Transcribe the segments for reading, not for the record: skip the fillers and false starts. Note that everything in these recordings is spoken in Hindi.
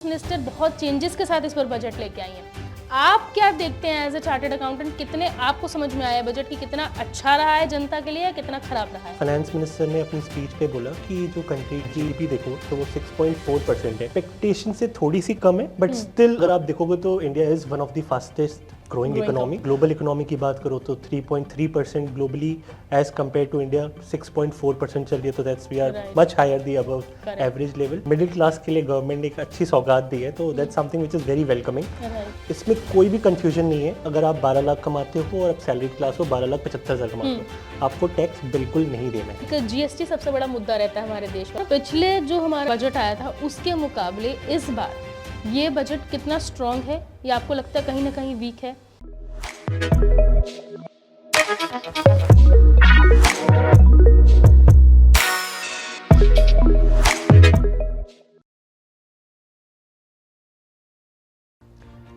मिनिस्टर बहुत चेंजेस के साथ इस पर बजट लेके आई हैं। आप क्या देखते हैं एज ए चार्टर्ड अकाउंटेंट, कितने आपको समझ में आया बजट की, कितना अच्छा रहा है जनता के लिए या कितना खराब रहा है? फाइनेंस मिनिस्टर ने अपनी स्पीच पे बोला कि जो कंट्री की जीडीपी देखो तो वो 6.4% है। एक्सपेक्टेशन से थोड़ी सी कम है, बट स्टिल अगर आप देखोगे तो India is one of the fastest growing economy. Global economy की बात करो तो 3.3% globally as compare to India 6.4% चल रही है, तो that's we are much higher the above average level. Middle class के लिए गवर्नमेंट ने एक अच्छी सौगात दी है, तो that's something which is very welcoming. इसमें कोई भी कंफ्यूजन नहीं है। अगर आप 12 लाख कमाते हो और आप सैलरी क्लास हो 12,75,000 कमाते हो, आपको टैक्स बिल्कुल नहीं देना है। जीएसटी सबसे बड़ा मुद्दा रहता है हमारे देश में। पिछले जो हमारा बजट आया था उसके मुकाबले इस बार ये बजट कितना स्ट्रॉन्ग है या आपको लगता है कहीं ना कहीं वीक है?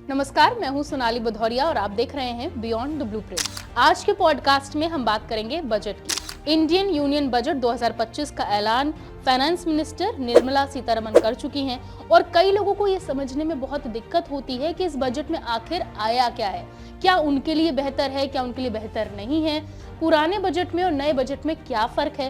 नमस्कार, मैं हूं सोनाली भदौरिया और आप देख रहे हैं बियॉन्ड द ब्लूप्रिंट। आज के पॉडकास्ट में हम बात करेंगे बजट की। इंडियन यूनियन बजट 2025 का ऐलान फाइनेंस मिनिस्टर निर्मला सीतारमण कर चुकी हैं और कई लोगों को ये समझने में बहुत दिक्कत होती है कि इस बजट में आखिर आया क्या है, क्या उनके लिए बेहतर है, क्या उनके लिए बेहतर नहीं है, पुराने बजट में और नए बजट में क्या फर्क है।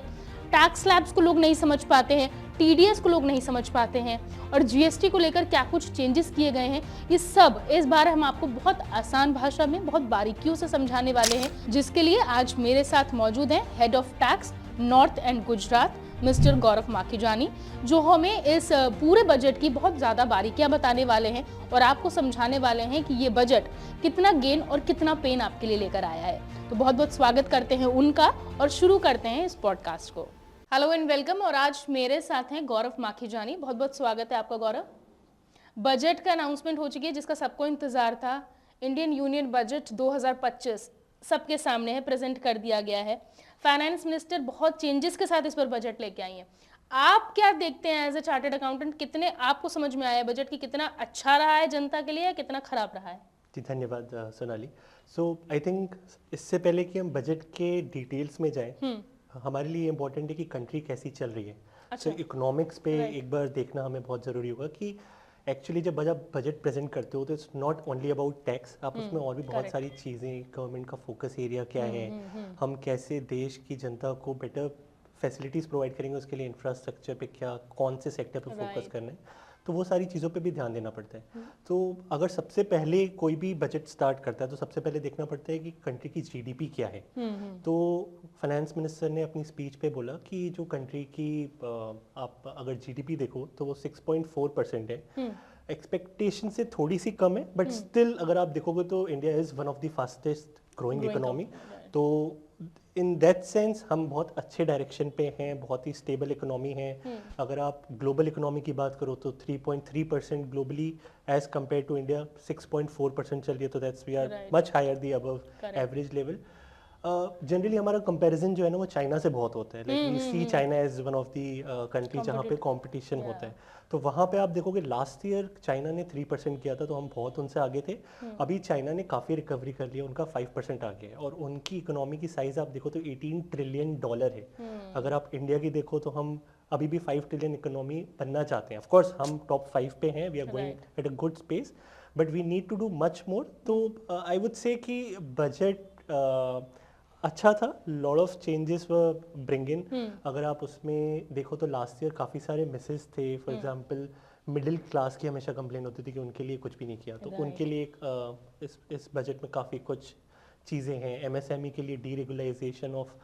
टैक्स स्लैब्स को लोग नहीं समझ पाते हैं, टीडीएस को लोग नहीं समझ पाते हैं और जीएसटी को लेकर क्या कुछ चेंजेस किए गए हैं, ये सब इस बार हम आपको बहुत आसान भाषा में बहुत बारीकियों से समझाने वाले हैं, जिसके लिए आज मेरे साथ मौजूद हैं head of tax north and Gujarat mister Gaurav Makhijani, जो हमें इस पूरे बजट की बहुत ज़्यादा बारीकियां बताने वाले हैं और आपको समझाने वाले हैं कि ये बजट कितना गेन और कितना पेन आपके लिए लेकर आया है। तो बहुत बहुत स्वागत करते हैं उनका और शुरू करते हैं इस पॉडकास्ट को। Hello and welcome. और आज मेरे साथ हैं गौरव माखीजानी। बहुत बहुत स्वागत है आपका गौरव। बजट का अनाउंसमेंट हो चुकी है जिसका सबको इंतजार था। इंडियन यूनियन बजट 2025 सबके सामने है, प्रेजेंट कर दिया गया है। फाइनेंस मिनिस्टर बहुत चेंजेस के साथ इस पर बजट लेके आई हैं। आप क्या देखते हैं एज ए चार्टर्ड अकाउंटेंट, कितने आपको समझ में आया बजट की, कितना अच्छा रहा है जनता के लिए या कितना खराब रहा है? जी धन्यवाद सोनाली। सो आई थिंक इससे पहले कि हम बजट के डिटेल्स में जाएं, हमारे लिए इम्पोर्टेंट है कि कंट्री कैसी चल रही है। अच्छा। तो इकोनॉमिक्स पे एक बार देखना हमें बहुत ज़रूरी होगा कि एक्चुअली जब आप बजट प्रेजेंट करते हो तो it's not only about tax, आप उसमें और भी बहुत सारी चीज़ें, गवर्नमेंट का फोकस एरिया क्या है, हम कैसे देश की जनता को बेटर फैसिलिटीज़ प्रोवाइड करेंगे, उसके लिए इंफ्रास्ट्रक्चर पे क्या, कौन से सेक्टर पे फोकस करना है, तो वो सारी चीज़ों पे भी ध्यान देना पड़ता है। तो अगर सबसे पहले कोई भी बजट स्टार्ट करता है तो सबसे पहले देखना पड़ता है कि कंट्री की जीडीपी क्या है। तो फाइनेंस मिनिस्टर ने अपनी स्पीच पे बोला कि जो कंट्री की आप अगर जीडीपी देखो तो वो 6.4% है। एक्सपेक्टेशन से थोड़ी सी कम है, बट स्टिल अगर आप देखोगे तो India is one of the fastest growing economy. तो इन दैट सेंस हम बहुत अच्छे डायरेक्शन पे हैं, बहुत ही स्टेबल इकोनॉमी है। अगर आप ग्लोबल इकोनॉमी की बात करो तो 3.3% globally as compare to India 6.4% चल रही है, तो that's we are much higher the above average level. Generally हमारा कंपैरिजन जो है ना वो चाइना से बहुत होता है। Like we see China as one of the country जहाँ पे कंपटीशन होता है। तो वहाँ पे आप देखोगे लास्ट ईयर चाइना ने 3% किया था, तो हम बहुत उनसे आगे थे। अभी चाइना ने काफ़ी रिकवरी कर लिया, उनका 5% आ गया है और उनकी इकोनॉमी की साइज आप देखो तो $18 ट्रिलियन है। अगर आप इंडिया की देखो तो हम अभी भी 5 ट्रिलियन इकोनॉमी बनना चाहते हैं। ऑफकोर्स हम टॉप 5 पे हैं, we are going at a good space, but we need to do much more. तो आई वुड से कि बजट अच्छा था, lot of changes we bring in. अगर आप उसमें देखो तो लास्ट ईयर काफ़ी सारे मिसेस थे। फॉर एग्जांपल मिडिल क्लास की हमेशा कंप्लेन होती थी कि उनके लिए कुछ भी नहीं किया, तो उनके लिए इस बजट में काफ़ी कुछ चीज़ें हैं। एमएसएमई के लिए डीरेगुलाइजेशन ऑफ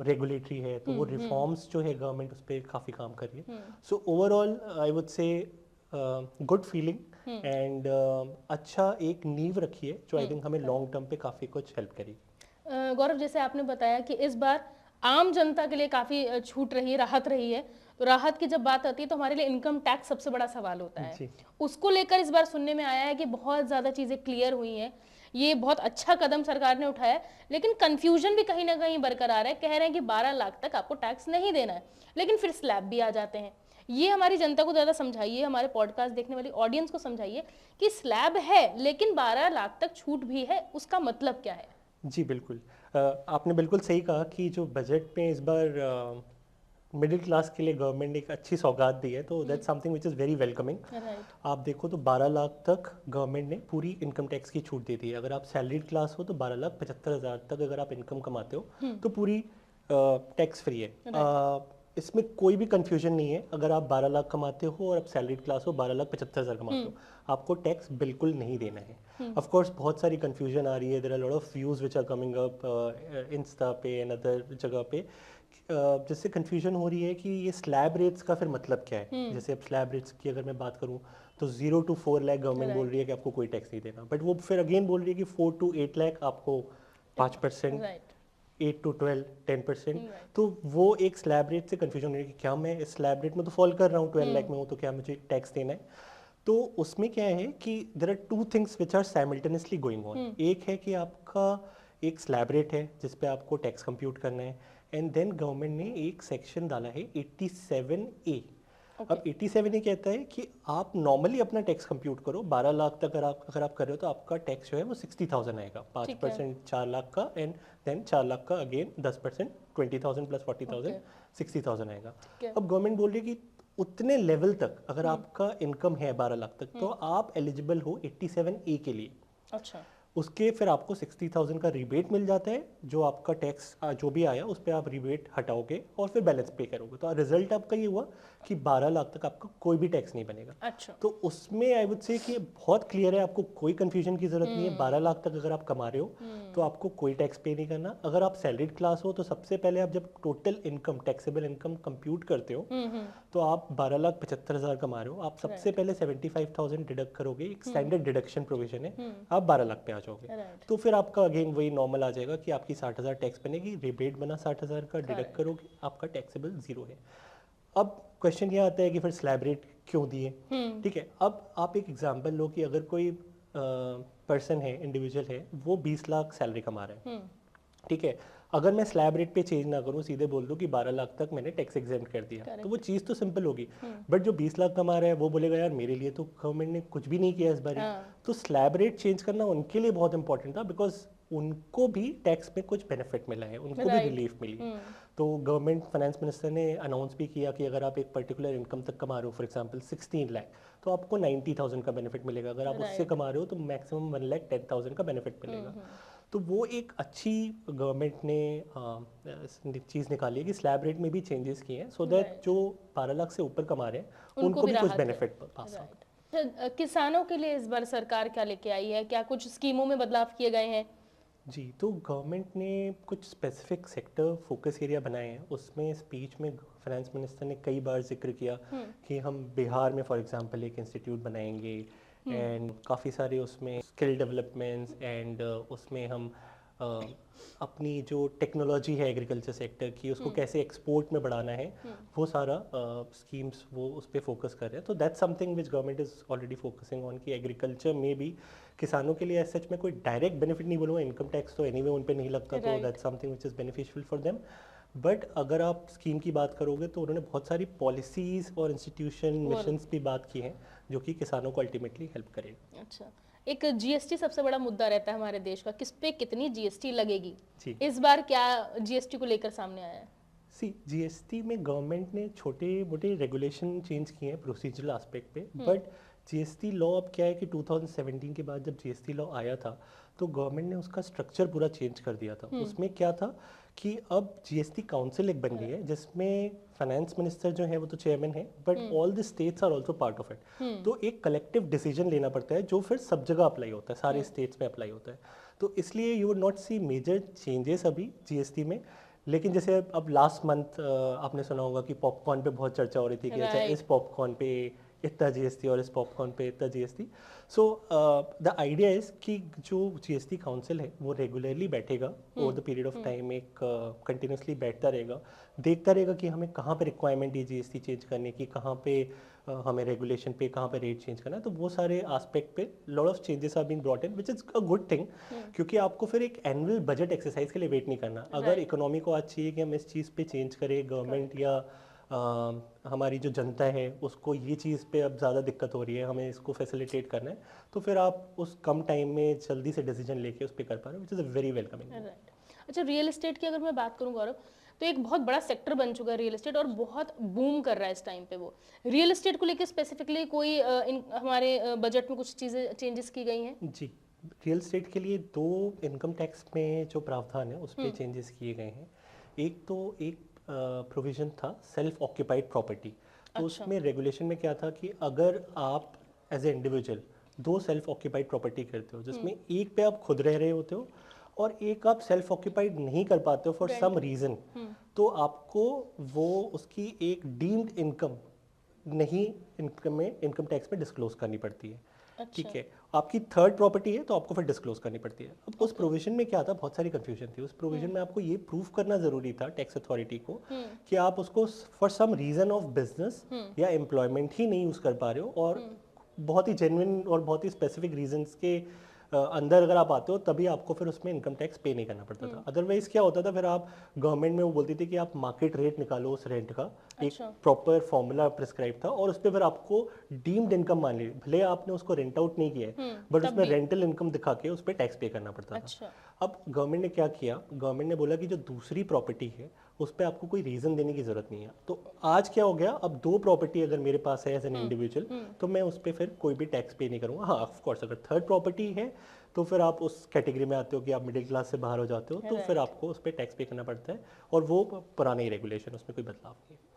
रेगुलेटरी है, तो वो रिफॉर्म्स जो है गवर्नमेंट उस पर काफ़ी काम कर रही है। सो ओवरऑल आई वुड से गुड फीलिंग एंड अच्छा एक नींव रखी है जो आई थिंक हमें लॉन्ग टर्म पे काफ़ी कुछ हेल्प करेगी। गौरव, जैसे आपने बताया कि इस बार आम जनता के लिए काफ़ी छूट रही है, राहत रही है, तो राहत की जब बात आती है तो हमारे लिए इनकम टैक्स सबसे बड़ा सवाल होता है। उसको लेकर इस बार सुनने में आया है कि बहुत ज़्यादा चीज़ें क्लियर हुई हैं, ये बहुत अच्छा कदम सरकार ने उठाया है, लेकिन कंफ्यूजन भी कहीं ना कहीं बरकरार है। कह रहे हैं कि 12 लाख तक आपको टैक्स नहीं देना है, लेकिन फिर स्लैब भी आ जाते हैं। ये हमारी जनता को ज़्यादा समझाइए, हमारे पॉडकास्ट देखने वाली ऑडियंस को समझाइए कि स्लैब है लेकिन 12 लाख तक छूट भी है, उसका मतलब क्या है? जी बिल्कुल, आपने बिल्कुल सही कहा कि जो बजट में इस बार मिडिल क्लास के लिए गवर्नमेंट ने एक अच्छी सौगात दी है, तो that's something which is very welcoming. आप देखो तो 12 लाख तक गवर्नमेंट ने पूरी इनकम टैक्स की छूट दे दी है। अगर आप सैलरीड क्लास हो तो 12,75,000 तक अगर आप इनकम कमाते हो तो पूरी टैक्स फ्री है। इसमें कोई भी कंफ्यूजन नहीं है। अगर आप 12 लाख कमाते हो और आप सैलरीड क्लास हो, 12,75,000 कमाते हो, आपको टैक्स बिल्कुल नहीं देना है। ऑफ कोर्स बहुत सारी कंफ्यूजन आ रही है, there are lot of views which are coming up Insta पे एंड अदर जगह पे, जिससे कंफ्यूजन हो रही है कि ये स्लैब रेट्स का फिर मतलब क्या है। जैसे अब स्लैब रेट्स की अगर मैं बात करूं तो 0 to 4 लाख गवर्नमेंट बोल रही है कि आपको कोई टैक्स नहीं देना, बट वो फिर अगेन बोल रही है कि 4 to 8 लाख आपको 5%, 8 to 12 10%। तो वो एक स्लैब रेट से कंफ्यूजन हो रही है कि क्या मैं इस स्लैब रेट में तो फॉल कर रहा हूँ, 12 लाख में हूँ, तो क्या मुझे टैक्स देना है। तो उसमें क्या है कि there are two things which are simultaneously going on. एक है कि आपका एक स्लैब रेट है जिस पे आपको टैक्स कंप्यूट करना है, एंड देन गवर्नमेंट ने एक सेक्शन डाला है 87A। अब 87A कहता है कि आप नॉर्मली अपना टैक्स कंप्यूट करो, 12 लाख तक अगर आप कर रहे हो तो आपका टैक्स जो है वो 60,000 आएगा, 5% 4 लाख का, एंड देन 4 लाख का अगेन 10%, 20,000 प्लस 40,000, 60,000 आएगा। अब गवर्नमेंट बोल रही है कि उतने लेवल तक अगर आपका इनकम है 12 लाख तक तो आप एलिजिबल हो 87A के लिए। अच्छा। उसके फिर आपको 60,000 का रिबेट मिल जाता है, जो आपका टैक्स जो भी आया उस पर आप रिबेट हटाओगे और फिर बैलेंस पे करोगे, तो रिजल्ट आपका ये हुआ कि 12 लाख तक आपका कोई भी टैक्स नहीं बनेगा। अच्छा। तो उसमें आई वुड से कि बहुत क्लियर है, आपको कोई कंफ्यूजन की जरूरत नहीं है। 12 लाख तक अगर आप कमा रहे हो तो आपको कोई टैक्स पे नहीं करना। अगर आप सैलरीड क्लास हो तो सबसे पहले आप जब total income, taxable income compute करते हो तो आप 12,75,000 कमा रहे हो, आप सबसे पहले 75,000 डिडक्ट करोगे, एक स्टैंडर्ड डिडक्शन प्रोविजन है, आप 12 लाख पे आ जाओगे। तो फिर आपका अगेन वही नॉर्मल आ जाएगा कि आपकी 60,000 टैक्स बनेगी, रिबेट बना 60,000 का, डिडक्ट करोगे, आपका टैक्सेबल जीरो है। अब क्वेश्चन ये आता है कि फिर स्लैब रेट क्यों दिए। ठीक है, अब आप एक एग्जांपल लो कि अगर कोई पर्सन है, इंडिविजुअल है, वो 20 लाख सैलरी कमा रहा है। ठीक है, अगर मैं स्लैब रेट पे चेंज ना करूं, सीधे बोल दूं कि 12 लाख तक मैंने टैक्स एग्जेम्प्ट कर दिया, तो वो चीज़ तो सिंपल होगी। बट जो 20 लाख कमा रहा है वो बोलेगा यार मेरे लिए तो गवर्नमेंट ने कुछ भी नहीं किया इस बार। तो स्लैब रेट चेंज करना उनके लिए बहुत इंपॉर्टेंट था, बिकॉज उनको भी टैक्स में कुछ बेनिफिट मिला है, उनको भी रिलीफ मिली है। तो गवर्नमेंट फाइनेंस मिनिस्टर ने अनाउंस भी किया कि अगर आप एक पर्टिकुलर इनकम तक कमा रहे हो, फॉर एग्जांपल 16 लाख, तो आपको 90,000 का बेनिफिट मिलेगा। अगर आप उससे कमा रहे हो तो मैक्सिमम 1,10,000 का बेनिफिट मिलेगा। तो वो एक अच्छी गवर्नमेंट ने चीज़ निकाली है कि स्लैब रेट में भी चेंजेस किए हैं, सो दैट जो 12 लाख से ऊपर कमा रहे हैं उनको भी कुछ बेनिफिट पास हो। किसानों के लिए इस बार सरकार क्या लेके आई है, क्या कुछ स्कीमों में बदलाव किए गए हैं? जी, तो गवर्नमेंट ने कुछ स्पेसिफिक सेक्टर फोकस एरिया बनाए हैं। उसमें स्पीच में फाइनेंस मिनिस्टर ने कई बार जिक्र किया कि हम बिहार में फॉर एग्जांपल एक इंस्टीट्यूट बनाएंगे, एंड काफ़ी सारे उसमें स्किल डेवलपमेंट्स, एंड उसमें हम अपनी जो टेक्नोलॉजी है एग्रीकल्चर सेक्टर की उसको कैसे एक्सपोर्ट में बढ़ाना है, वो सारा स्कीम्स वो उस पर फोकस कर रहे हैं। तो that's something which government is already focusing on, कि एग्रीकल्चर में भी किसानों के लिए सच में कोई डायरेक्ट बेनिफिट नहीं बोलूँगा, इनकम टैक्स तो एनीवे उन पे नहीं लगता, तो that's something which is beneficial for them. But अगर आप स्कीम की बात करोगे तो उन्होंने बहुत सारी पॉलिसीज़ और इंस्टीट्यूशन मिशंस भी बात की हैं जो कि किसानों को अल्टीमेटली हेल्प करेगा। अच्छा, एक जीएसटी सबसे बड़ा मुद्दा रहता है हमारे देश का, किस पे कितनी जीएसटी लगेगी? जी, इस बार क्या जीएसटी को लेकर सामने आया है? जीएसटी में गवर्नमेंट ने छोटे मोटे रेगुलेशन चेंज किए हैं प्रोसीजरल एस्पेक्ट पे, बट जीएसटी लॉ अब क्या है कि 2017 के बाद जब जीएसटी लॉ आया था तो गवर्नमेंट ने उसका स्ट्रक्चर पूरा चेंज कर दिया था। उसमें क्या था कि अब जीएसटी काउंसिल एक बन गई है जिसमें फाइनेंस मिनिस्टर जो है वो तो चेयरमैन है, but all the states are also part of it. तो एक कलेक्टिव डिसीजन लेना पड़ता है जो फिर सब जगह अप्लाई होता है, सारे स्टेट्स में अप्लाई होता है। तो इसलिए you would not see major changes अभी जीएसटी में। लेकिन जैसे अब लास्ट मंथ आपने सुना होगा कि पॉपकॉर्न पे बहुत चर्चा हो रही थी कि अच्छा इस पॉपकॉर्न पे इतना जीएसटी और इस पॉपकॉर्न पे इतना GST. So the idea is कि जो जीएसटी काउंसिल है वो रेगुलरली बैठेगा over the period of time, एक कंटिन्यूसली बैठता रहेगा, देखता रहेगा कि हमें कहाँ पे रिक्वायरमेंट है जीएसटी चेंज करने की, कहाँ पे हमें रेगुलेशन पे कहाँ पे रेट चेंज करना है। तो वो सारे एस्पेक्ट पे lot of changes are being brought in, which is a good thing, क्योंकि आपको फिर एक एनुअल बजट एक्सरसाइज के लिए वेट नहीं करना। अगर इकोनॉमी को आज चाहिए कि हम इस चीज़ पे चेंज करें, गवर्नमेंट या हमारी जो जनता है उसको ये चीज़ पे अब ज़्यादा दिक्कत हो रही है, हमें इसको फैसिलिटेट करना है, तो फिर आप उस कम टाइम में जल्दी से डिसीजन लेके उस पर कर पा रहे हो, विच इज़ अ वेरी वेलकमिंग। अच्छा, रियल एस्टेट की अगर मैं बात करूँ गौरव, तो एक बहुत बड़ा सेक्टर बन चुका है रियल एस्टेट और बहुत बूम कर रहा है इस टाइम पे। वो रियल एस्टेट को लेकर स्पेसिफिकली कोई हमारे बजट में कुछ चीज़ें चेंजेस की गई हैं? जी, रियल एस्टेट के लिए 2 इनकम टैक्स में जो प्रावधान है उस पे चेंजेस किए गए हैं। एक प्रोविज़न था सेल्फ ऑक्यूपाइड प्रॉपर्टी। तो अच्छा। उसमें रेगुलेशन में क्या था कि अगर आप as a individual 2 self occupied property करते हो, जिसमें एक पे आप खुद रह रहे होते हो और एक आप सेल्फ ऑक्यूपाइड नहीं कर पाते हो फॉर सम रीज़न, तो आपको वो उसकी एक डीम्ड इनकम नहीं इनकम टैक्स में डिस्क्लोज करनी पड़ती है। ठीक है, आपकी थर्ड प्रॉपर्टी है तो आपको फिर डिस्क्लोज करनी पड़ती है। अब उस प्रोविजन में क्या था, बहुत सारी कंफ्यूजन थी उस प्रोविजन में। आपको ये प्रूफ करना जरूरी था टैक्स अथॉरिटी को कि आप उसको for some reason of business या एम्प्लॉयमेंट ही नहीं यूज कर पा रहे हो, और बहुत ही जेन्युइन और बहुत ही स्पेसिफिक रीजंस के अंदर अगर आप आते हो तभी आपको फिर उसमें इनकम टैक्स पे नहीं करना पड़ता था। अदरवाइज क्या होता था, फिर आप गवर्नमेंट में वो बोलती थी कि आप मार्केट रेट निकालो उस रेंट का, एक प्रॉपर फॉर्मूला प्रिस्क्राइब था, और उस पर फिर आपको डीम्ड इनकम मान ली, भले आपने उसको रेंट आउट नहीं किया है बट उसमें रेंटल इनकम दिखा के उस पर टैक्स पे करना पड़ता था। अब गवर्नमेंट ने क्या किया, गवर्नमेंट ने बोला कि जो दूसरी प्रॉपर्टी है उस पर आपको कोई रीजन देने की जरूरत नहीं है। तो आज क्या हो गया, अब 2 प्रॉपर्टी अगर मेरे पास है एज एन इंडिविजुअल तो मैं उस पर फिर कोई भी टैक्स पे नहीं करूंगा। हाँ, ऑफ कोर्स अगर थर्ड प्रॉपर्टी है तो फिर आप उस कैटेगरी में आते हो कि आप मिडिल क्लास से बाहर हो जाते हो, तो फिर आपको उस पर टैक्स पे करना पड़ता है, और वो पुराने रेगुलेशन, उसमें कोई बदलाव नहीं है।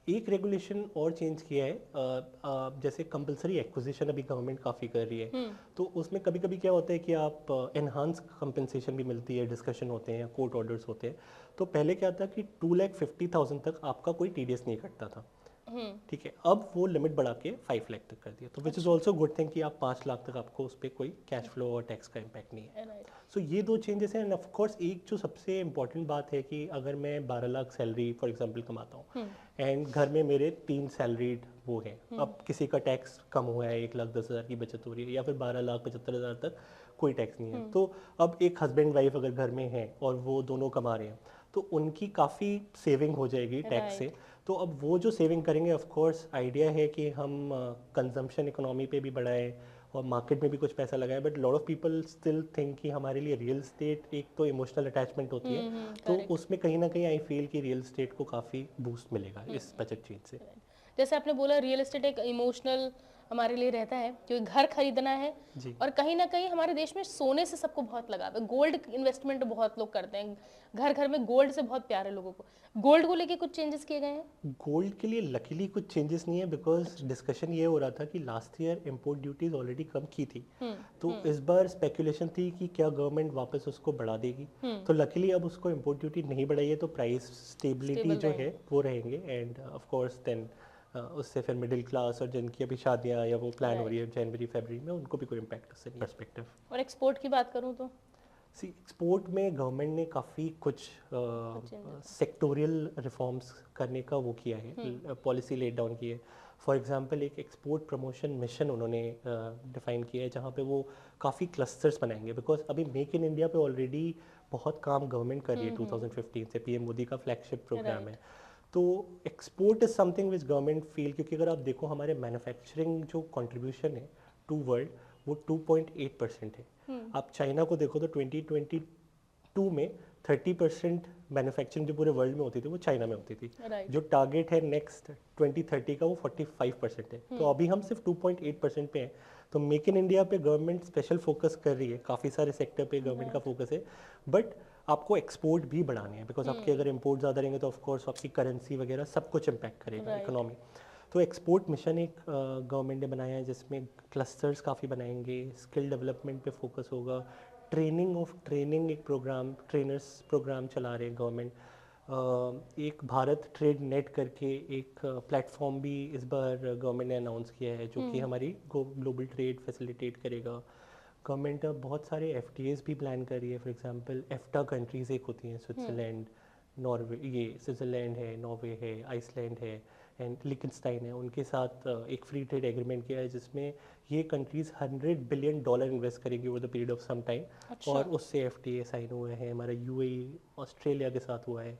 एक रेगुलेशन और चेंज किया है, जैसे कंपलसरी एक्विजिशन अभी गवर्नमेंट काफ़ी कर रही है, तो उसमें कभी कभी क्या होता है कि आप एनहांस कंपनसेशन भी मिलती है, डिस्कशन होते हैं, कोर्ट ऑर्डर्स होते हैं। तो पहले क्या था कि 2,50,000 तक आपका कोई टीडीएस नहीं कटता था। ठीक है, अब वो लिमिट बढ़ा के 5 लाख तक कर दिया, तो which is also good thing कि आप 5 लाख तक आपको उस पर कोई कैश फ्लो और टैक्स का इम्पैक्ट नहीं है। सो ये 2 चेंजेस हैं। एंड ऑफ कोर्स एक जो सबसे इंपॉर्टेंट बात है कि अगर मैं 12 लाख सैलरी फॉर एग्जांपल कमाता हूँ एंड घर में मेरे 3 सैलरीड वो हैं, अब किसी का टैक्स कम हुआ है, 1,10,000 की बचत हो रही है, या फिर 12,75,000 तक कोई टैक्स नहीं है, तो अब एक हस्बैंड वाइफ अगर घर में है और वो दोनों कमा रहे हैं तो उनकी काफ़ी सेविंग हो जाएगी टैक्स से। तो अब वो जो सेविंग करेंगे, ऑफ कोर्स आइडिया है कि हम कंजम्पशन इकोनॉमी पे भी बढ़ाएं और मार्केट में भी कुछ पैसा लगाएं, but lot of people still think कि हमारे लिए रियल एस्टेट एक तो इमोशनल अटैचमेंट होती है, तो उसमें कहीं ना कहीं आई फील कि रियल एस्टेट को काफ़ी बूस्ट मिलेगा इस बजट चेंज से। जैसे आपने बोला रियल एस्टेट एक इमोशनल हमारे लिए रहता है, क्योंकि घर खरीदना है और कहीं ना कहीं हमारे देश में सोने से सबको बहुत लगाव है, गोल्ड इन्वेस्टमेंट बहुत लोग करते हैं, घर घर में गोल्ड से बहुत प्यार है लोगों को। गोल्ड को लेके कुछ चेंजेस किए गए हैं? गोल्ड के लिए लकीली कुछ चेंजेस नहीं है, बिकॉज डिस्कशन ये हो रहा था कि last year import duties already कम की थी, तो इस बार स्पेकुलेशन थी कि क्या गवर्नमेंट वापस उसको बढ़ा देगी। तो लकीली अब उसको इंपोर्ट ड्यूटी नहीं बढ़ाई है, तो प्राइस स्टेबिलिटी जो है वो रहेंगे। एंड ऑफ कोर्स देन उससे फिर मिडिल क्लास और जिनकी अभी शादियां या वो प्लान हो रही है जनवरी फरवरी में, उनको भी कोई इम्पैक्ट उससे नहीं पर्सपेक्टिव। और एक्सपोर्ट की बात करूं तो एक्सपोर्ट में गवर्नमेंट ने काफ़ी कुछ सेक्टोरियल रिफॉर्म्स करने का वो किया है, पॉलिसी लेट डाउन की है। फॉर एग्जांपल एक एक्सपोर्ट प्रमोशन मिशन उन्होंने डिफाइन किया है, जहाँ पे वो काफ़ी क्लस्टर्स बनाएंगे, बिकॉज अभी मेक इन इंडिया पे ऑलरेडी बहुत काम गवर्नमेंट कर रही है। 2015 से पीएम मोदी का फ्लैगशिप प्रोग्राम है, तो export is something which government feel, क्योंकि अगर आप देखो हमारे मैन्युफैक्चरिंग जो कंट्रीब्यूशन है टू वर्ल्ड वो 2.8% है। आप चाइना को देखो तो 2022 में 30% मैन्युफैक्चरिंग जो पूरे वर्ल्ड में होती थी वो चाइना में होती थी। जो टारगेट है नेक्स्ट 2030 का वो 45% है, तो अभी हम सिर्फ 2.8% पे हैं। तो मेक इन इंडिया पे गवर्नमेंट स्पेशल फोकस कर रही है, काफ़ी सारे सेक्टर पे गवर्नमेंट का फोकस है, बट आपको एक्सपोर्ट भी बढ़ाने हैं, बिकॉज आपके अगर इंपोर्ट ज़्यादा रहेंगे तो ऑफकोर्स आपकी करेंसी वगैरह सब कुछ इम्पैक्ट करेगा इकोनॉमी। तो एक्सपोर्ट मिशन एक गवर्नमेंट ने बनाया है, जिसमें क्लस्टर्स काफ़ी बनाएंगे, स्किल डेवलपमेंट पे फोकस होगा, ट्रेनिंग एक प्रोग्राम, ट्रेनर्स प्रोग्राम चला रहे हैं गवर्नमेंट। एक भारत ट्रेड नेट करके एक प्लेटफॉर्म भी इस बार गवर्नमेंट ने अनाउंस किया है, जो कि हमारी ग्लोबल ट्रेड फैसिलिटेट करेगा। गवर्नमेंट अब बहुत सारे FTAs भी प्लान कर रही है। फॉर एग्जांपल EFTA कंट्रीज़ एक होती हैं, स्विट्ज़रलैंड, नॉर्वे, ये स्विट्ज़रलैंड है, नॉर्वे है, आइसलैंड है एंड लिखनस्टाइन है, उनके साथ एक फ्री ट्रेड एग्रीमेंट किया है, जिसमें ये कंट्रीज़ $100 बिलियन इन्वेस्ट करेंगी over the period of some time. और उससे FTA साइन हुए हैं। हमारा UAE ऑस्ट्रेलिया के साथ हुआ है,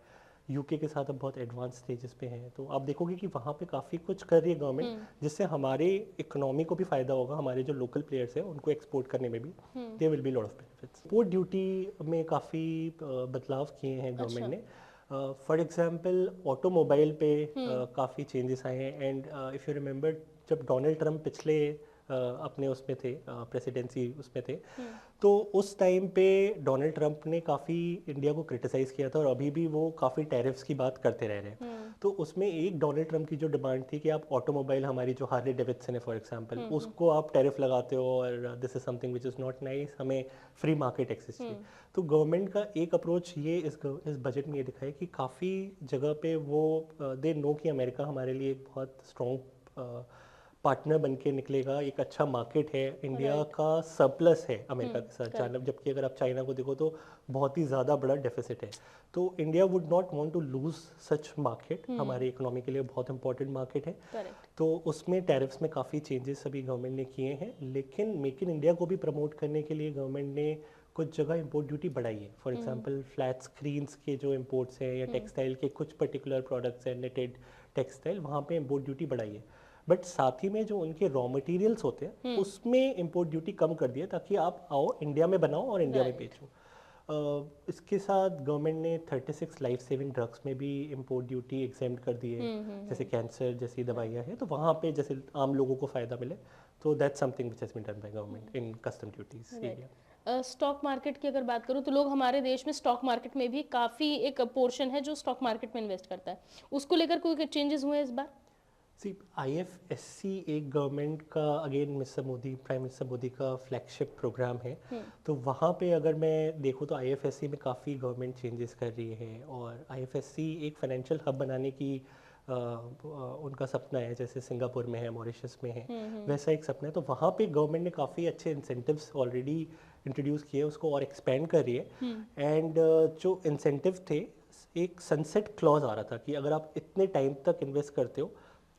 UK के साथ अब बहुत एडवांस स्टेजेस पे हैं। तो आप देखोगे कि वहाँ पे काफ़ी कुछ कर रही है गवर्नमेंट, जिससे हमारे इकोनॉमी को भी फ़ायदा होगा, हमारे जो लोकल प्लेयर्स हैं उनको एक्सपोर्ट करने में भी there will be lot of benefits. Export duty में काफ़ी बदलाव किए हैं गवर्नमेंट ने। फॉर एग्जांपल ऑटोमोबाइल पे काफ़ी चेंजेस आए हैं एंड इफ़ यू रिमेंबर जब डोनाल्ड ट्रंप पिछले अपने उसमें थे प्रेसिडेंसी उसमें थे तो उस टाइम पे डोनाल्ड ट्रंप ने काफ़ी इंडिया को क्रिटिसाइज़ किया था और अभी भी वो काफ़ी टैरिफ्स की बात करते रह रहे हैं। तो उसमें एक डोनाल्ड ट्रंप की जो डिमांड थी कि आप ऑटोमोबाइल हमारी जो हार्ले डेविडसन है फॉर एग्जांपल उसको आप टैरिफ लगाते हो और this is something which is not nice, हमें फ्री मार्केट एक्सेस चाहिए। तो गवर्नमेंट का एक अप्रोच ये इस बजट में ये दिखा है कि काफ़ी जगह पे वो दे नो कि अमेरिका हमारे लिए एक बहुत स्ट्रॉन्ग पार्टनर बन के निकलेगा, एक अच्छा मार्केट है, इंडिया का सरप्लस है अमेरिका के साथ चाइना, जबकि अगर आप चाइना को देखो तो बहुत ही ज़्यादा बड़ा डेफिसिट है। तो India would not want to lose such market, हमारी इकोनॉमी के लिए बहुत इंपॉर्टेंट मार्केट है। तो उसमें टैरिफ्स में काफ़ी चेंजेस अभी गवर्नमेंट ने किए हैं, लेकिन मेक इन इंडिया को भी प्रमोट करने के लिए गवर्नमेंट ने कुछ जगह इंपोर्ट ड्यूटी बढ़ाई है। फॉर एग्जांपल फ्लैट स्क्रीन्स के जो इंपोर्ट्स हैं या टेक्सटाइल के कुछ पर्टिकुलर प्रोडक्ट्स हैं, नेटेड टेक्सटाइल, वहाँ पे इंपोर्ट ड्यूटी बढ़ाई है। बट साथ ही में जो उनके रॉ मटेरियल्स होते हैं उसमें इंपोर्ट ड्यूटी कम कर दिया ताकि आप आओ इंडिया में बनाओ और इंडिया में बेचो। इसके साथ गवर्नमेंट ने 36 लाइफ सेविंग ड्रग्स में भी इंपोर्ट ड्यूटी एग्जेम्प्ट कर दी है, जैसे कैंसर जैसी दवाइयाँ हैं, तो वहाँ पे जैसे आम लोगों को फ़ायदा मिले, तो that's something which has been done by government in custom duties area. Stock market की अगर बात करूँ तो लोग हमारे देश में स्टॉक मार्केट में भी काफ़ी एक पोर्शन है जो स्टॉक मार्केट में इन्वेस्ट करता है, उसको लेकर कोई चेंजेस हुए इस बार? सी IFSC एक गवर्नमेंट का अगेन प्राइम मिनिस्टर मोदी का फ्लैगशिप प्रोग्राम है। तो वहाँ पे अगर मैं देखूँ तो IFSC में काफ़ी गवर्नमेंट चेंजेस कर रही है और IFSC एक फाइनेंशियल हब बनाने की उनका सपना है, जैसे सिंगापुर में है, मॉरिशस में है, वैसा एक सपना है। तो वहाँ पे गवर्नमेंट ने काफ़ी अच्छे इंसेंटिव्स ऑलरेडी इंट्रोड्यूस किए, उसको और एक्सपेंड कर रही है। एंड जो इंसेंटिव थे, एक सनसेट क्लॉज आ रहा था कि अगर आप इतने टाइम तक इन्वेस्ट करते हो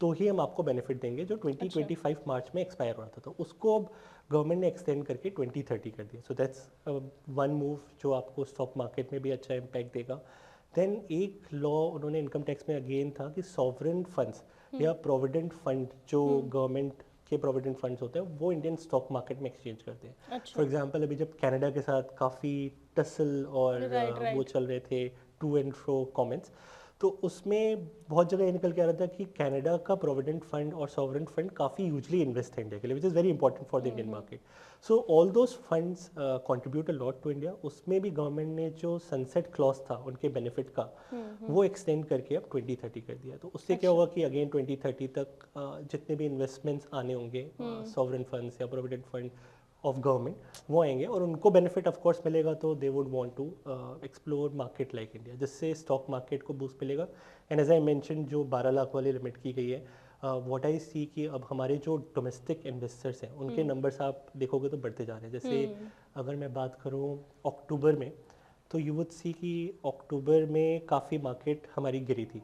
तो ही हम आपको बेनिफिट देंगे, जो 2025 मार्च में एक्सपायर हो रहा था। तो उसको अब गवर्नमेंट ने एक्सटेंड करके 2030 कर दिया। सो दैट्स वन मूव जो आपको स्टॉक मार्केट में भी अच्छा इम्पैक्ट देगा। देन एक लॉ उन्होंने इनकम टैक्स में अगेन था कि सॉवरेन फंड्स या प्रोविडेंट फंड, जो गवर्नमेंट के प्रोविडेंट फंड्स होते हैं, वो इंडियन स्टॉक मार्केट में एक्सचेंज करते हैं। फॉर एग्जांपल अभी जब कनाडा के साथ काफ़ी टसल और वो चल रहे थे टू एंड फ्रो कमेंट्स, तो उसमें बहुत जगह ये निकल के आ रहा था कि कनाडा का प्रोविडेंट फंड और सॉवरेन फंड काफ़ी यूजली इन्वेस्ट है इंडिया के लिए, which is very important for the Indian market. So all those funds contribute a lot to India. उसमें भी गवर्नमेंट ने जो सनसेट क्लॉज था उनके बेनिफिट का, वो एक्सटेंड करके अब 2030 कर दिया। तो उससे क्या हुआ कि अगेन 2030 तक जितने भी इन्वेस्टमेंट्स आने होंगे सॉवरेन फंड्स या प्रोविडेंट फंड ऑफ गवर्नमेंट, वो आएंगे और उनको बेनिफिट ऑफ कोर्स मिलेगा। तो they would want to explore market like India, जिससे स्टॉक मार्केट को बूस्ट मिलेगा। एंड एज आई मेंशन, जो 12 लाख वाली लिमिट की गई है, व्हाट आई सी कि अब हमारे जो डोमेस्टिक इन्वेस्टर्स हैं उनके नंबर्स आप देखोगे तो बढ़ते जा रहे हैं। जैसे अगर मैं बात करूँ अक्टूबर में, तो यू वुड सी कि अक्टूबर में काफ़ी मार्केट हमारी गिरी थी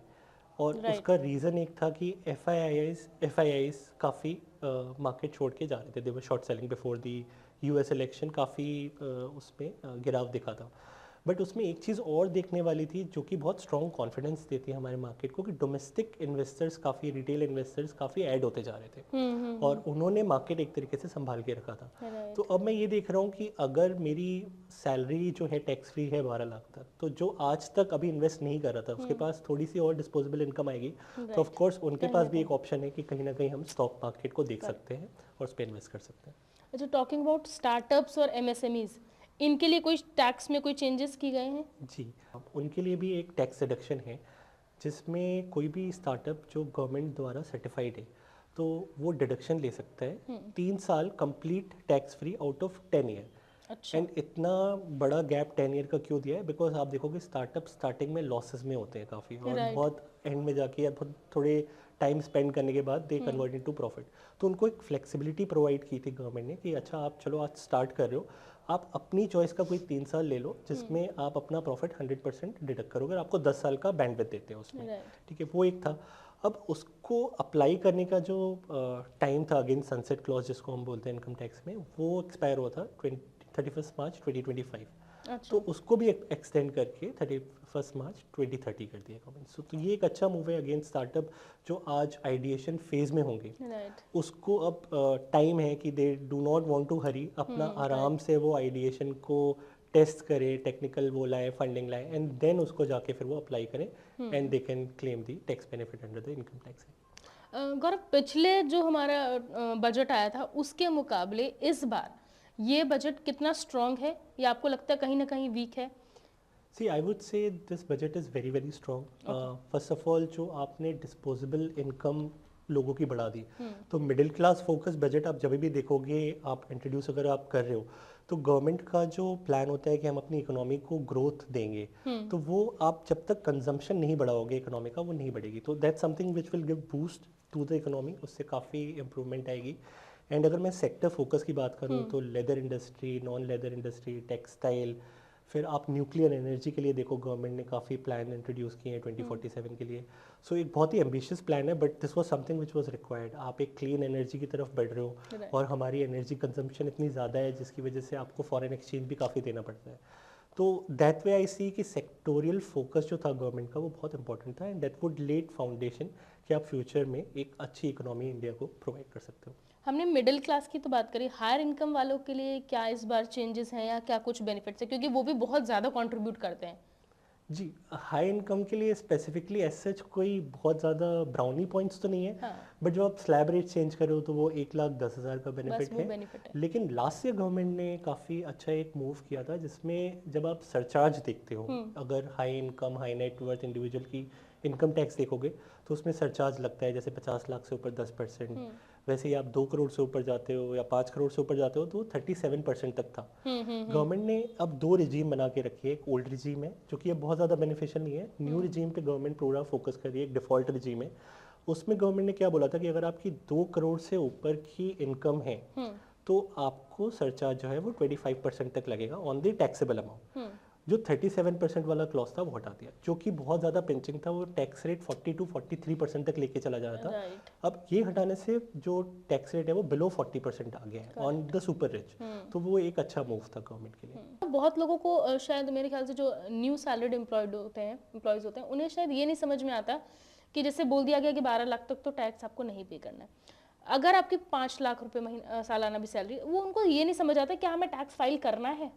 और उसका रीज़न एक था कि FIIs काफ़ी मार्केट छोड़ के जा रहे थे। They were short selling before the US election, काफ़ी उसमें गिराव दिखा था। बट उसमें एक चीज़ और देखने वाली थी जो कि बहुत स्ट्रॉन्ग कॉन्फिडेंस देती है हमारे मार्केट को, कि डोमेस्टिक इन्वेस्टर्स काफ़ी, रिटेल इन्वेस्टर्स काफ़ी ऐड होते जा रहे थे और उन्होंने मार्केट एक तरीके से संभाल के रखा था। तो अब मैं ये देख रहा हूँ कि अगर मेरी सैलरी जो है टैक्स फ्री है 12 लाख तक, तो जो आज तक अभी इन्वेस्ट नहीं कर रहा था उसके पास थोड़ी सी और डिस्पोजेबल इनकम आएगी, तो ऑफ कोर्स उनके पास भी एक ऑप्शन है कि कहीं ना कहीं हम स्टॉक मार्केट को देख सकते हैं और उस पर इन्वेस्ट कर सकते हैं। अच्छा, टॉकिंग अबाउट स्टार्टअप्स और MSMEs, इनके लिए कोई टैक्स में कोई चेंजेस की गए हैं? जी, उनके लिए भी एक टैक्स डिडक्शन है, जिसमें कोई भी स्टार्टअप जो गवर्नमेंट द्वारा सर्टिफाइड है तो वो डिडक्शन ले सकता है 3 साल complete tax free out of 10 year. अच्छा। एंड इतना बड़ा गैप 10 ईयर का क्यों दिया है? बिकॉज आप देखोगे स्टार्टअप स्टार्टिंग में लॉसेस में होते हैं काफ़ी, और बहुत एंड में जाके या थोड़े टाइम स्पेंड करने के बाद दे कन्वर्ट इनटू प्रॉफिट। तो उनको एक फ्लेक्सिबिलिटी प्रोवाइड की थी गवर्नमेंट ने कि अच्छा, आप चलो आज स्टार्ट कर रहे हो, आप अपनी चॉइस का कोई 3 साल ले लो जिसमें आप अपना प्रॉफिट 100% डिडक्ट करोगे, आपको 10 साल का बैंडविड्थ देते हैं उसमें। ठीक है, वो एक था। अब उसको अप्लाई करने का जो टाइम था, अगेन सनसेट क्लॉज जिसको हम बोलते हैं इनकम टैक्स में, वो एक्सपायर हुआ था 31 मार्च 2025। अच्छा। तो उसको भी एक्सटेंड करके 31 मार्च 2030 कर दिया गवर्नमेंट। सो तो ये एक अच्छा मूव है अगेन स्टार्टअप जो आज आइडिएशन फेज में होंगे, उसको अब टाइम है कि they do not want to hurry, अपना आराम से वो आइडिएशन को टेस्ट करें, टेक्निकल वो लाए, फंडिंग लाए, एंड देन उसको जाके फिर वो अप्लाई करें and they can claim the tax benefit under the income tax. Gaurav, पिछले जो हमारा बजट आया था उसके मुकाबले इस बार ये बजट कितना स्ट्रॉन्ग है, या आपको लगता है कहीं ना कहीं वीक है? See I would say this budget is very very strong. First of all जो आपने डिस्पोजेबल इनकम लोगों की बढ़ा दी, तो मिडिल क्लास फोकस बजट आप जब भी देखोगे, आप इंट्रोड्यूस अगर आप कर रहे हो, तो गवर्नमेंट का जो प्लान होता है कि हम अपनी इकोनॉमी को ग्रोथ देंगे, तो वो आप जब तक कंजम्पशन नहीं बढ़ाओगे इकोनॉमी का, वो नहीं बढ़ेगी। तो that something which will give boost to the economy, उससे काफ़ी इंप्रूवमेंट आएगी। एंड अगर मैं सेक्टर फोकस की बात करूँ तो leather industry, non leather industry, textile, फिर आप न्यूक्लियर एनर्जी के लिए देखो, गवर्नमेंट ने काफ़ी प्लान इंट्रोड्यूस किए हैं 2047 के लिए। सो एक बहुत ही एम्बिशियस प्लान है, but this was something which was required. आप एक क्लीन एनर्जी की तरफ बढ़ रहे हो और हमारी एनर्जी कंजम्पशन इतनी ज़्यादा है जिसकी वजह से आपको फॉरेन एक्सचेंज भी काफ़ी देना पड़ता है। तो दैट वे आई सी कि सेक्टोरियल फोकस जो था गवर्नमेंट का, वो बहुत इंपॉर्टेंट था, and that would laid foundation कि आप फ्यूचर में एक अच्छी इकोनॉमी इंडिया को प्रोवाइड कर सकते हो। हमने मिडिल क्लास की तो बात करी, हायर इनकम वालों के लिए क्या इस बार चेंजेस हैं या क्या कुछ बेनिफिट्स है, क्योंकि वो भी बहुत ज़्यादा कंट्रीब्यूट करते हैं? जी, हाई इनकम के लिए स्पेसिफिकली एज सच कोई बहुत ज़्यादा ब्राउनी पॉइंट्स तो नहीं है, हाँ, बट जब आप स्लैब रेट चेंज करो तो वो 1,10,000 का बस बेनिफिट वो है। बेनिफिट है। लेकिन लास्ट ईयर गवर्नमेंट ने काफ़ी अच्छा एक मूव किया था, जिसमें जब आप सरचार्ज देखते हो, अगर high income, high net worth individual की इनकम टैक्स देखोगे, तो उसमें सरचार्ज लगता है, जैसे 50 लाख से ऊपर 10%। वैसे ही आप 2 करोड़ से ऊपर जाते हो या 5 करोड़ से ऊपर जाते हो तो 37% तक था। गवर्नमेंट ने अब 2 रिजीम बना के रखी है। एक ओल्ड रिजीम है जो कि अब बहुत ज़्यादा बेनिफिशियल नहीं है, न्यू रिजीम पे गवर्नमेंट पूरा फोकस कर रही है। एक डिफ़ॉल्ट रिजीम है, उसमें गवर्नमेंट ने क्या बोला था कि अगर आपकी 2 करोड़ से ऊपर की इनकम है तो आपको सरचार्ज जो है वो 25% तक लगेगा ऑन द टैक्सेबल अमाउंट। जो 37% वाला क्लॉज था वो हटा दिया, जो कि बहुत ज़्यादा पिंचिंग था। वो टैक्स रेट 40 to 43% तक लेके चला जा रहा था। राइट। अब ये हटाने से जो टैक्स रेट है वो बिलो 40% आ गया है ऑन द सुपर रिच। तो वो एक अच्छा मूव था गवर्नमेंट के लिए। बहुत लोगों को शायद मेरे ख्याल से जो न्यू सैलरीड एम्प्लॉयज़ होते हैं, उन्हें शायद ये नहीं समझ में आता कि जैसे बोल दिया गया कि 12 लाख तक तो टैक्स आपको नहीं पे करना है। अगर आपकी 5 लाख रुपए महीना सालाना भी सैलरी, वो उनको ये नहीं समझ आता क्या हमें टैक्स फाइल करना है।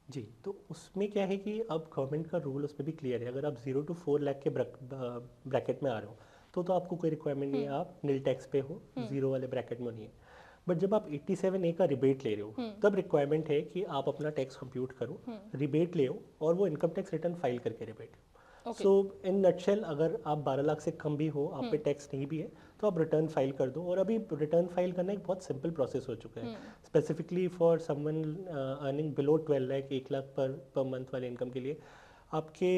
जी, तो उसमें क्या है कि अब गवर्नमेंट का रूल उसमें भी क्लियर है। अगर आप 0 to 4 लाख के ब्रैकेट में आ रहे हो तो आपको कोई रिक्वायरमेंट नहीं है, आप नील टैक्स पे हो, जीरो वाले ब्रैकेट में नहीं है। बट जब आप 87A का रिबेट ले रहे हो तब रिक्वायरमेंट है कि आप अपना टैक्स कंप्यूट करो, रिबेट ले और वो इनकम टैक्स रिटर्न फाइल करके रिबेट। सो इन नटशेल अगर आप 12 लाख से कम भी हो, आप पे टैक्स नहीं भी है, तो आप रिटर्न फाइल कर दो। और अभी रिटर्न फाइल करना एक बहुत सिंपल प्रोसेस हो चुका है, specifically for someone earning below 12 lakh, 1 lakh per month वाले इनकम के लिए। आपके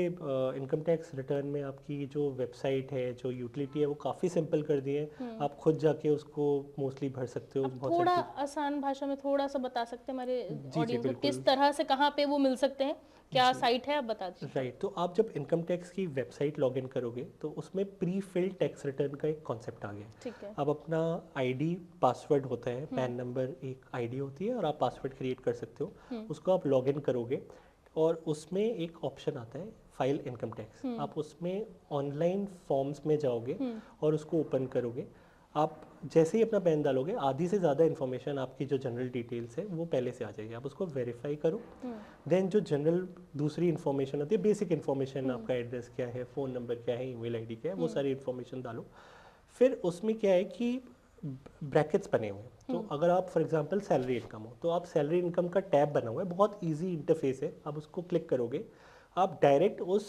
इनकम टैक्स रिटर्न में आपकी जो वेबसाइट है, जो यूटिलिटी है, वो काफ़ी सिंपल कर दी है। आप खुद जाके उसको मोस्टली भर सकते हो। बहुत थोड़ा आसान भाषा में थोड़ा सा बता सकते हैं हमारे जी ऑडियंस को बिल्कुल। किस तरह से, कहाँ पे वो मिल सकते हैं, क्या साइट है, आप बता दीजिए। राइट, तो आप जब इनकम टैक्स की वेबसाइट लॉग इन करोगे तो उसमें प्री फिल्ड टैक्स रिटर्न का एक कॉन्सेप्ट आ गया है। ठीक है। आप अपना आईडी, पासवर्ड होता है, पैन नंबर एक आईडी होती है और आप पासवर्ड क्रिएट कर सकते हो। उसको आप लॉग इन करोगे और उसमें एक ऑप्शन आता है फाइल इनकम टैक्स। आप उसमें ऑनलाइन फॉर्म्स में जाओगे और उसको ओपन करोगे। आप जैसे ही अपना पैन डालोगे, आधी से ज़्यादा इन्फॉर्मेशन आपकी जो जनरल डिटेल्स है वो पहले से आ जाएगी। आप उसको वेरीफाई करो, देन जो जनरल दूसरी इन्फॉर्मेशन होती है, बेसिक इन्फॉर्मेशन, आपका एड्रेस क्या है, फ़ोन नंबर क्या है, ईमेल आईडी क्या है, वो सारी इन्फॉर्मेशन डालो। फिर उसमें क्या है कि ब्रैकेट्स बने हुए हैं। तो अगर आप फॉर एग्जांपल सैलरी इनकम हो तो आप सैलरी इनकम का टैब बना हुआ है, बहुत इजी इंटरफेस है। आप उसको क्लिक करोगे, आप डायरेक्ट उस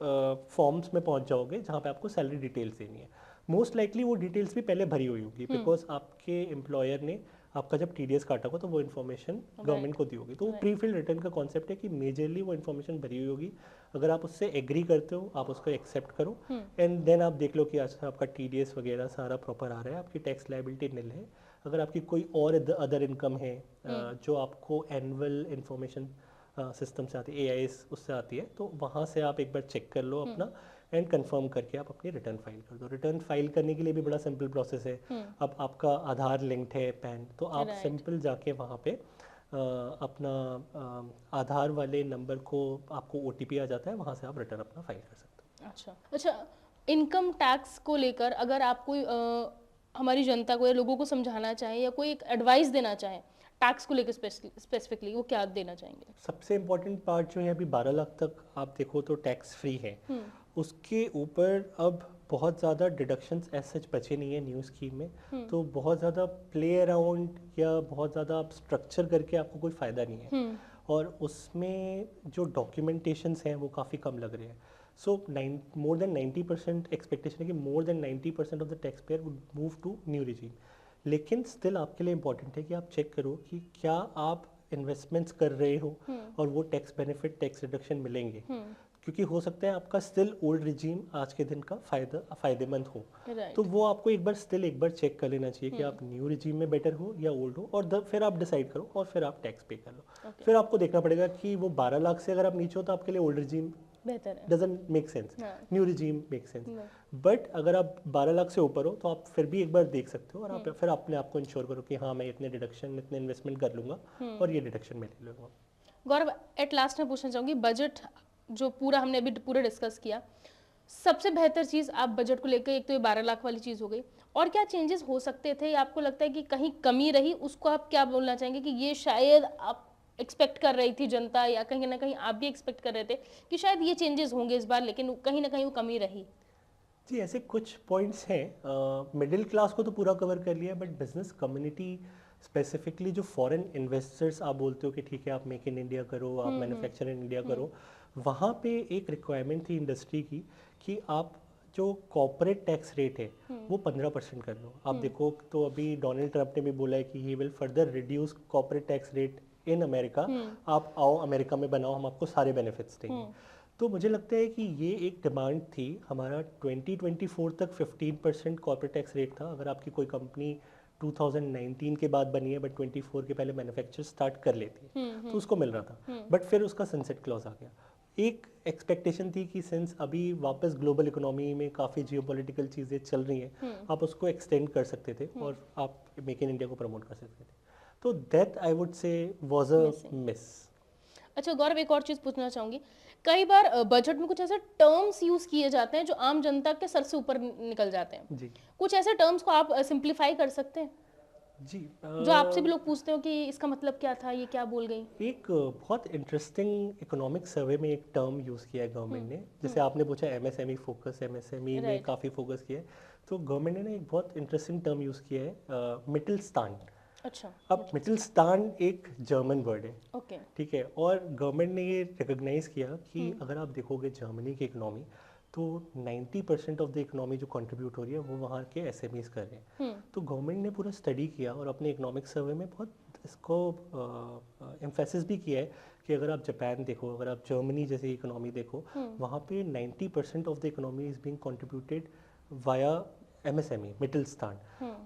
फॉर्म्स में पहुंच जाओगे जहां पे आपको सैलरी डिटेल्स देनी है। मोस्ट लाइकली वो डिटेल्स भी पहले भरी हुई होगी, बिकॉज आपके एम्प्लॉयर ने आपका जब टीडीएस काटा होगा तो वो इन्फॉर्मेशन गवर्नमेंट को दी होगी। तो वो प्री फिल्ड रिटर्न का कॉन्सेप्ट है कि मेजरली वो इन्फॉर्मेशन भरी हुई होगी। अगर आप उससे एग्री करते हो, आप उसको एक्सेप्ट करो एंड देन आप देख लो कि अच्छा आपका टीडीएस वगैरह सारा प्रॉपर आ रहा है, आपकी टैक्स लायबिलिटी निल है। अगर आपकी कोई और अदर इनकम है जो आपको एनुअल इन्फॉर्मेशन सिस्टम से आती है, एआईएस उससे आती है, तो वहाँ से आप एक बार चेक कर लो अपना एंड कंफर्म करके आप अपनी रिटर्न फाइल कर दो। रिटर्न फाइल करने के लिए भी बड़ा सिंपल प्रोसेस है। अब आपका आधार लिंक्ड है, पैन, तो आप सिंपल जाके वहाँ पे अपना आधार वाले नंबर को, आपको ओटीपी आ जाता है, वहाँ से आप रिटर्न अपना फाइल कर सकते हो। अच्छा, इनकम टैक्स को लेकर अगर आप कोई हमारी जनता को या लोगों को समझाना चाहें या कोई एक एडवाइस देना चाहें टैक्स को लेकर स्पेसिफिकली वो क्या देना चाहेंगे? सबसे इम्पोर्टेंट पार्ट जो है अभी 12 लाख तक आप देखो तो टैक्स फ्री है। उसके ऊपर अब बहुत ज़्यादा डिडक्शंस एज सच बचे नहीं है न्यू स्कीम में, तो बहुत ज़्यादा प्ले अराउंड या बहुत ज़्यादा आप स्ट्रक्चर करके आपको कोई फ़ायदा नहीं है। और उसमें जो डॉक्यूमेंटेशंस हैं वो काफ़ी कम लग रहे हैं। सो मोर देन 90% एक्सपेक्टेशन है कि more than 90% of the tax payer would move to new regime. लेकिन स्टिल आपके लिए इम्पॉर्टेंट है कि आप चेक करो कि क्या आप इन्वेस्टमेंट्स कर रहे हो और वो टैक्स बेनिफिट टैक्स रिडक्शन मिलेंगे, क्योंकि हो सकता है आपका स्टिल ओल्ड रिजीम आज के दिन का फ़ायदेमंद हो। तो वो आपको एक बार चेक कर लेना चाहिए कि आप न्यू रिजीम में बेटर हो या ओल्ड हो, और फिर आप डिसाइड करो और फिर आप टैक्स पे कर लो। फिर आपको देखना पड़ेगा कि वो 12 लाख से अगर आप नीचे हो तो आपके लिए ओल्ड रिजीम बेहतर है, doesn't make sense, new regime make sense. But अगर आप 12 लाख से ऊपर हो तो आप फिर भी एक बार देख सकते हो, और आप फिर अपने आप को इंश्योर करो कि हाँ मैं इतने डिडक्शन इतने इन्वेस्टमेंट कर लूँगा और ये डिडक्शन मैं ले लूँगा। गौरव, एट लास्ट मैं पूछना चाहूँगी, बजट जो पूरा हमने अभी पूरा डिस्कस किया, सबसे बेहतर चीज़ आप बजट को लेकर, एक तो ये 12 लाख वाली चीज़ हो गई, और क्या चेंजेस हो सकते थे या आपको लगता है कि कहीं कमी रही, उसको आप क्या बोलना चाहेंगे कि ये शायद आप एक्सपेक्ट कर रही थी जनता, या कहीं ना कहीं आप भी एक्सपेक्ट कर रहे थे कि शायद ये चेंजेस होंगे इस बार, लेकिन कहीं ना कहीं वो कमी रही? जी, ऐसे कुछ पॉइंट्स हैं। मिडिल क्लास को तो पूरा कवर कर लिया, बट बिजनेस कम्युनिटी स्पेसिफिकली जो फॉरेन इन्वेस्टर्स आप बोलते हो कि ठीक है आप मेक इन इंडिया करो, आप मैन्युफैक्चर इन इंडिया करो, वहाँ पे एक रिक्वायरमेंट थी इंडस्ट्री की कि आप जो कॉर्पोरेट टैक्स रेट है वो 15% कर लो। आप देखो तो अभी डोनाल्ड ट्रंप ने भी बोला है कि he will further reduce corporate tax rate in America. आप आओ अमेरिका में बनाओ, हम आपको सारे बेनिफिट्स देंगे। तो मुझे लगता है कि ये एक डिमांड थी हमारा। 2024 तक 15% कॉर्पोरेट टैक्स रेट था। अगर आपकी कोई कंपनी 2019 के बाद बनी है बट 24 के पहले मैन्युफैक्चर स्टार्ट कर लेती है तो उसको मिल रहा था, बट फिर उसका सनसेट क्लॉज आ गया। एक एक्सपेक्टेशन थी कि सिंस अभी वापस ग्लोबल इकोनॉमी में काफ़ी जियोपॉलिटिकल चीज़ें चल रही हैं, आप उसको एक्सटेंड कर सकते थे और आप मेक इन इंडिया को प्रमोट कर सकते थे। तो दैट आई वुड से वाज अ मिस। अच्छा गौरव, एक और चीज़ पूछना चाहूँगी, कई बार बजट में कुछ ऐसे टर्म्स यूज़ किए जाते हैं जो आम जनता के सर से ऊपर निकल जाते हैं जी। कुछ ऐसे टर्म्स को आप सिंप्लीफाई कर सकते हैं जी, जो आपसे भी लोग पूछते हो कि इसका मतलब क्या था, ये क्या बोल गई? एक बहुत इंटरेस्टिंग इकोनॉमिक सर्वे में एक टर्म यूज़ किया है गवर्नमेंट ने। जैसे आपने पूछा एमएसएमई फोकस, एमएसएमई में काफ़ी फोकस किया है, तो गवर्नमेंट ने ना एक बहुत इंटरेस्टिंग टर्म यूज़ किया है, मिडिलस्टान। अच्छा, अब मिडिलस्टान एक जर्मन वर्ड है, ओके, ठीक है, और गवर्नमेंट ने ये रिकॉग्नाइज किया कि अगर आप देखोगे जर्मनी की इकोनॉमी तो 90% ऑफ द इकोनॉमी जो कंट्रीब्यूट हो रही है वो वहाँ के एसएमईज कर रहे हैं। तो गवर्नमेंट ने पूरा स्टडी किया और अपने इकोनॉमिक सर्वे में बहुत इसको एम्फेसिस भी किया है कि अगर आप जापान देखो, अगर आप जर्मनी जैसी इकोनॉमी देखो, वहाँ पे 90% of the economy is being contributed via MSME, मिडिलस्टान,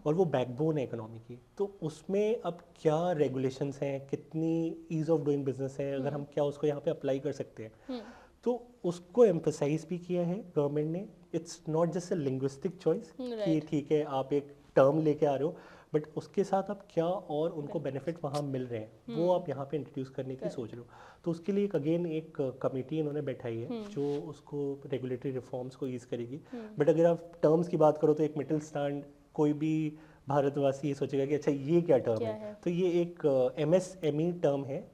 और वो बैकबोन है इकोनॉमी की। तो उसमें अब क्या रेगुलेशंस हैं, कितनी ईज ऑफ डूइंग बिजनेस है, अगर हम क्या उसको यहाँ पे अप्लाई कर सकते हैं, तो उसको एम्फसाइज भी किया है गवर्नमेंट ने। It's not just a linguistic choice कि ठीक है आप एक टर्म लेके आ रहे हो, बट उसके साथ आप क्या और उनको बेनिफिट वहाँ मिल रहे हैं वो आप यहाँ पे इंट्रोड्यूस करने की सोच रहे हो। तो उसके लिए अगेन एक कमेटी इन्होंने बैठाई है जो उसको रेगुलेटरी रिफॉर्म्स को ईज करेगी। बट अगर आप टर्म्स की बात करो तो एक मिडिल स्टैंड कोई भी भारतवासी ये सोचेगा कि अच्छा ये क्या टर्म है? तो ये एक एमएसएमई टर्म है,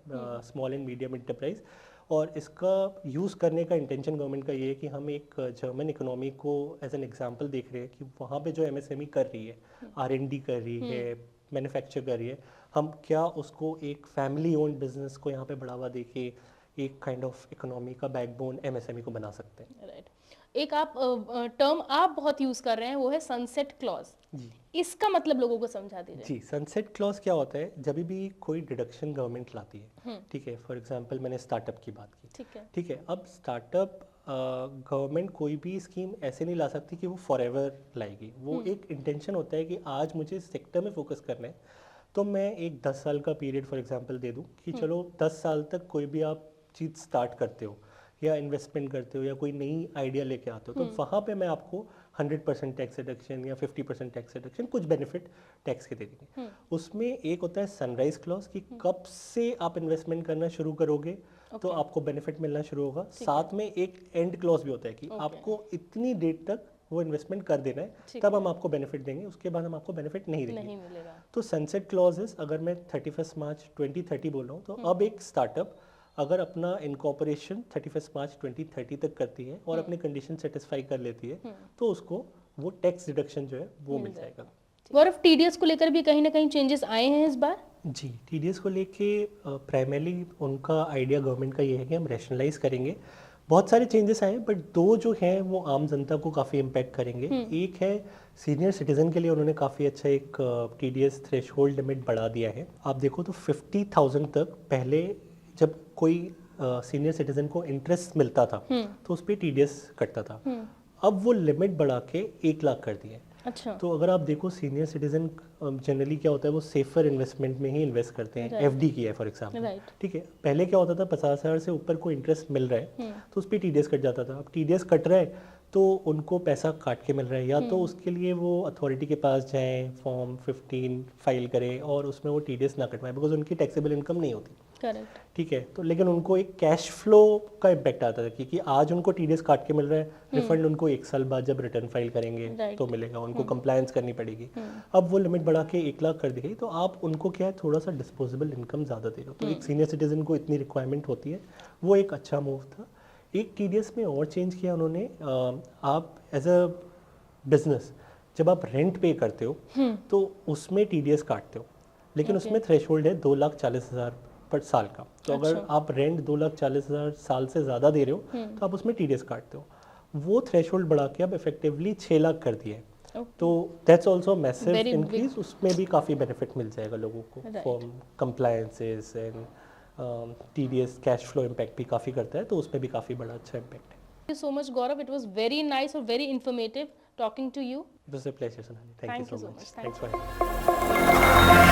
स्मॉल एंड मीडियम एंटरप्राइज, और इसका यूज़ करने का इंटेंशन गवर्नमेंट का ये है कि हम एक जर्मन इकोनॉमी को एज एन एग्जांपल देख रहे हैं कि वहाँ पे जो एमएसएमई कर रही है, आरएनडी कर रही है, मैन्युफैक्चर कर रही है, हम क्या उसको एक फैमिली ओन्ड बिजनेस को यहाँ पे बढ़ावा देके एक काइंड ऑफ इकोनॉमी का बैकबोन एमएसएमई को बना सकते हैं। राइट। एक आप टर्म आप बहुत यूज कर रहे हैं वो है सनसेट क्लॉज। जी, इसका मतलब लोगों को समझा दीजिए। जी, सनसेट क्लॉज क्या होता है? जब भी कोई डिडक्शन गवर्नमेंट लाती है, ठीक है, फॉर एग्जांपल मैंने स्टार्टअप की बात की, ठीक है, अब स्टार्टअप गवर्नमेंट कोई भी स्कीम ऐसे नहीं ला सकती कि वो फॉरएवर लाएगी। वो एक इंटेंशन होता है कि आज मुझे सेक्टर में फोकस करना है, तो मैं एक 10 साल का पीरियड फॉर एग्जांपल दे दूं कि चलो 10 साल तक कोई भी आप चीज़ स्टार्ट करते हो या इन्वेस्टमेंट करते हो या कोई नई आइडिया लेके आते हो, तो वहाँ पे मैं आपको 100% टैक्स रिडक्शन या 50% टैक्स रिडक्शन, कुछ बेनिफिट टैक्स के दे देंगे। उसमें एक होता है सनराइज क्लॉज कि कब से आप इन्वेस्टमेंट करना शुरू करोगे तो आपको बेनिफिट मिलना शुरू होगा। साथ में एक एंड क्लॉज भी होता है कि आपको इतनी डेट तक वो इन्वेस्टमेंट कर देना है, तब हम आपको बेनिफिट देंगे, उसके बाद हम आपको बेनिफिट नहीं देंगे। नहीं मिलेगा। तो सनसेट क्लॉजेस अगर मैं 31 मार्च 2030 बोल रहा हूँ, तो अब एक स्टार्टअप अगर अपना इनकॉर्पोरेशन 31 मार्च 2030 तक करती है और अपने कंडीशन सेटिस्फाई कर लेती है, तो उसको वो टैक्स डिडक्शन जो है वो मिल जाएगा। गौरव, टीडीएस को लेकर भी कहीं ना कहीं चेंजेस आए हैं इस बार? जी, टीडीएस को लेके प्राइमरली उनका आइडिया गवर्नमेंट का ये है कि हम रैशनलाइज करेंगे। बहुत सारे चेंजेस आए, बट दो जो हैं वो आम जनता को काफ़ी इम्पैक्ट करेंगे। एक है सीनियर सिटीजन के लिए उन्होंने काफ़ी अच्छा एक टीडीएस थ्रेशोल्ड लिमिट बढ़ा दिया है। आप देखो तो 50,000 तक पहले जब कोई सीनियर सिटीजन को इंटरेस्ट मिलता था तो उस पर टीडीएस कटता था। अब वो लिमिट बढ़ा के 1 लाख कर दी है। अच्छा। तो अगर आप देखो सीनियर सिटीजन जनरली क्या होता है, वो सेफर इन्वेस्टमेंट में ही इन्वेस्ट करते हैं। एफडी की है फॉर एग्जांपल, ठीक है। पहले क्या होता था, 50,000 से ऊपर को इंटरेस्ट मिल रहा है तो उस पर टीडीएस कट जाता था। अब टीडीएस कट रहा है तो उनको पैसा काट के मिल रहा है, या तो उसके लिए वो अथॉरिटी के पास जाएं, फॉर्म 15 फाइल करें और उसमें वो टीडीएस ना कटवाएं, बिकॉज उनकी टैक्सेबल इनकम नहीं होती। करेक्ट, ठीक है। तो लेकिन उनको एक कैश फ्लो का इम्पैक्ट आता था, क्योंकि आज उनको टीडीएस काट के मिल रहा है, रिफंड उनको 1 साल बाद जब रिटर्न फाइल करेंगे तो मिलेगा, उनको कंप्लायंस करनी पड़ेगी। अब वो लिमिट बढ़ा के 1 लाख कर दी गई, तो आप उनको क्या है, थोड़ा सा डिस्पोजेबल इनकम ज़्यादा दे रहे हो। तो एक सीनियर सिटीजन को इतनी रिक्वायरमेंट होती है, वो एक अच्छा मूव था। एक टीडीएस में और चेंज किया उन्होंने, आप एज अ बिजनेस जब आप रेंट पे करते हो तो उसमें टीडीएस काटते हो, लेकिन उसमें थ्रेशोल्ड है 2,40,000 पर साल का। तो अगर आप रेंट 2,40,000 साल से ज़्यादा दे रहे हो तो आप उसमें टीडीएस काटते हो। वो थ्रेशोल्ड बढ़ा के अब इफेक्टिवली 6 लाख कर दिया है। तो दैट्स ऑल्सो मैसिव इंक्रीज, उसमें भी काफ़ी बेनिफिट मिल जाएगा लोगों को for compliances and TDS cash flow impact भी काफ़ी करता है, तो उसमें भी काफ़ी बड़ा अच्छा इम्पैक्ट है। Thank you so much, Gaurav. It was very nice or very informative talking to you. It was a pleasure, Sonali. Thank you so much. Thank Thanks for having me.